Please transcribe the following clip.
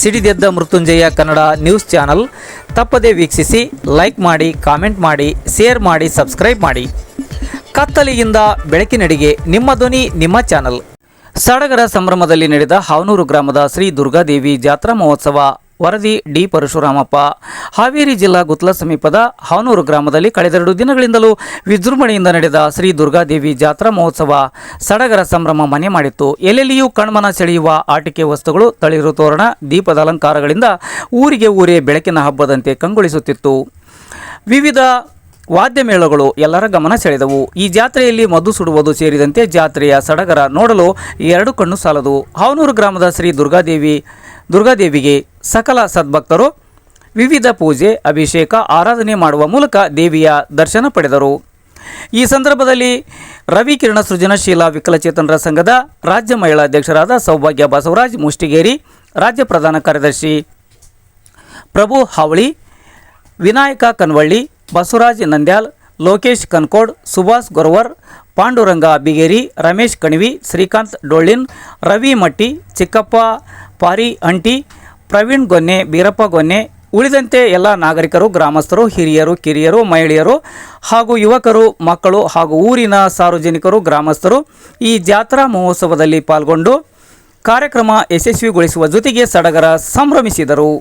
ಸಿಡಿದೆದ್ದ Mrityunjaya Kannada news channel ತಪ್ಪದೇ ವೀಕ್ಷಿಸಿ, like ಮಾಡಿ, ಕಾಮೆಂಟ್ ಮಾಡಿ, ಶೇರ್ ಮಾಡಿ, ಸಬ್ಸ್ಕ್ರೈಬ್ ಮಾಡಿ. ಕತ್ತಲೆಯಿಂದ ಬೆಳಕಿನೆಡೆಗೆ ನಿಮ್ಮ ಧ್ವನಿ, ನಿಮ್ಮ ಚಾನಲ್. ಸಡಗರ ಸಂಭ್ರಮದಲ್ಲಿ ನಡೆದ ಹಾವನೂರು ಗ್ರಾಮದ ಶ್ರೀ ದುರ್ಗಾದೇವಿ ಜಾತ್ರಾ ಮಹೋತ್ಸವ. ವರದಿ ಡಿ ಪರಶುರಾಮಪ್ಪ. ಹಾವೇರಿ ಜಿಲ್ಲಾ ಗುತ್ಲ ಸಮೀಪದ ಹಾವನೂರು ಗ್ರಾಮದಲ್ಲಿ ಕಳೆದೆರಡು ದಿನಗಳಿಂದಲೂ ವಿಜೃಂಭಣೆಯಿಂದ ನಡೆದ ಶ್ರೀ ದುರ್ಗಾದೇವಿ ಜಾತ್ರಾ ಮಹೋತ್ಸವ ಸಡಗರ ಸಂಭ್ರಮ ಮನೆ ಮಾಡಿತ್ತು. ಎಲ್ಲೆಲ್ಲಿಯೂ ಕಣ್ಮನ ಸೆಳೆಯುವ ಆಟಿಕೆ ವಸ್ತುಗಳು, ತಳಿರು ತೋರಣ, ದೀಪದ ಅಲಂಕಾರಗಳಿಂದ ಊರೇ ಬೆಳಕಿನ ಹಬ್ಬದಂತೆ ಕಂಗೊಳಿಸುತ್ತಿತ್ತು. ವಿವಿಧ ವಾದ್ಯ ಮೇಳಗಳು ಎಲ್ಲರ ಗಮನ ಸೆಳೆದವು. ಈ ಜಾತ್ರೆಯಲ್ಲಿ ಮದ್ದು ಸುಡುವುದು ಸೇರಿದಂತೆ ಜಾತ್ರೆಯ ಸಡಗರ ನೋಡಲು ಎರಡು ಕಣ್ಣು ಸಾಲದು. ಹಾವನೂರು ಗ್ರಾಮದ ಶ್ರೀ ದುರ್ಗಾದೇವಿಗೆ ಸಕಲ ಸದ್ಭಕ್ತರು ವಿವಿಧ ಪೂಜೆ, ಅಭಿಷೇಕ, ಆರಾಧನೆ ಮಾಡುವ ಮೂಲಕ ದೇವಿಯ ದರ್ಶನ ಪಡೆದರು. ಈ ಸಂದರ್ಭದಲ್ಲಿ ರವಿಕಿರಣ ಸೃಜನಶೀಲ ವಿಕಲಚೇತನರ ಸಂಘದ ರಾಜ್ಯ ಮಹಿಳಾ ಅಧ್ಯಕ್ಷರಾದ ಸೌಭಾಗ್ಯ ಬಸವರಾಜ್ ಮುಷ್ಟಿಗೇರಿ, ರಾಜ್ಯ ಪ್ರಧಾನ ಕಾರ್ಯದರ್ಶಿ ಪ್ರಭು ಹಾವಳಿ, ವಿನಾಯಕ ಕನ್ವಳ್ಳಿ, ಬಸವರಾಜ್ ನಂದ್ಯಾಲ್, ಲೋಕೇಶ್ ಕನ್ಕೋಡ್, ಸುಭಾಷ್ ಗೊರವರ್, ಪಾಂಡುರಂಗ ಬಿಗೇರಿ, ರಮೇಶ್ ಕಣಿವಿ, ಶ್ರೀಕಾಂತ್ ಡೊಳ್ಳಿನ್, ರವಿ ಮಟ್ಟಿ, ಚಿಕ್ಕಪ್ಪ ಪಾರಿ ಅಂಟಿ, ಪ್ರವೀಣ್ ಗೊನ್ನೆ, ಬೀರಪ್ಪ ಗೊನ್ನೆ, ಉಳಿದಂತೆ ಎಲ್ಲ ನಾಗರಿಕರು, ಗ್ರಾಮಸ್ಥರು, ಹಿರಿಯರು, ಕಿರಿಯರು, ಮಹಿಳೆಯರು ಹಾಗೂ ಯುವಕರು, ಮಕ್ಕಳು ಹಾಗೂ ಊರಿನ ಸಾರ್ವಜನಿಕರು, ಗ್ರಾಮಸ್ಥರು ಈ ಜಾತ್ರಾ ಮಹೋತ್ಸವದಲ್ಲಿ ಪಾಲ್ಗೊಂಡು ಕಾರ್ಯಕ್ರಮ ಯಶಸ್ವಿಗೊಳಿಸುವ ಜೊತೆಗೆ ಸಡಗರ ಸಂಭ್ರಮಿಸಿದರು.